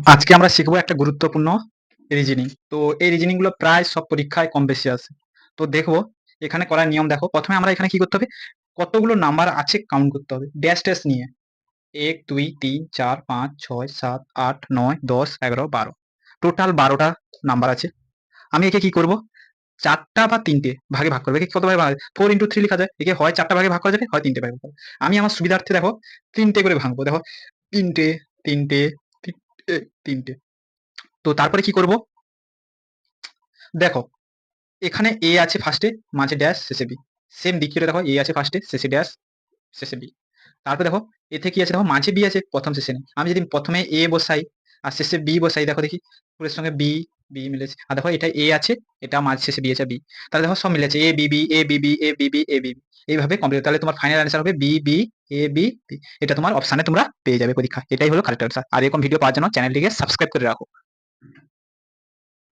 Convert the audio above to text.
আজকে আমরা শিখবো একটা গুরুত্বপূর্ণ রিজনিং। তো এই রিজনিং গুলো প্রায় সব পরীক্ষায় কম বেশি আসে। তো দেখবো এখানে করার নিয়ম দেখো। প্রথমে আমরা এখানে কি করতে হবে, কতগুলো নাম্বার আছে কাউন্ট করতে হবে ড্যাশ ড্যাশ নিয়ে। ১, ২, ৩, ৪, ৫, ৬, ৭, ৮, ৯, ১০, ১১, ১২, টোটাল ১২টা নাম্বার আছে। আমি একে কি করব, ৪টা বা ৩টে ভাগে ভাগ করব। একে কত ভাগে ভাগ, 4 ইন্টু 3 লিখা যায়। একে হয় 4টা ভাগে ভাগ করা যাবে, হয় 3টে ভাগে ভাগ করা যাবে। আমি আমার সুবিধার্থে দেখো 3টে করে ভাঙবো। দেখো ৩টে, ৩টে, ৩টে, ৩টে। তো তারপরে কি করব, দেখো এখানে এ আছে ফার্স্টে, মাঝে ড্যাশ, শেষে বি। সেম দ্বিতীয়টা দেখো, এ আছে ফার্স্টে, শেষে ড্যাশ, শেষে বি। তারপর দেখো এতে কি আছে, দেখো মাঝে বি আছে, প্রথম শেষে নেই। আমি যদি প্রথমে এ বসাই আর শেষে বি বসাই, দেখো দেখি পুরের সঙ্গে বি বি মিলেছে। আর দেখো এটা এ আছে, এটা মাঝ শেষে বি আছে বি, তাহলে দেখো সব মিলেছে A B B A B B A B B A B B. এইভাবে কমপ্লিট, তাহলে তোমার ফাইনাল অ্যান্সার হবে B B A B B. এটা তোমার অপশানে তোমরা পেয়ে যাবে পরীক্ষা। এটাই হলো কারেক্ট অ্যান্সার। আর এরকম ভিডিও পাওয়ার জন্য চ্যানেলটিকে সাবস্ক্রাইব করে রাখো।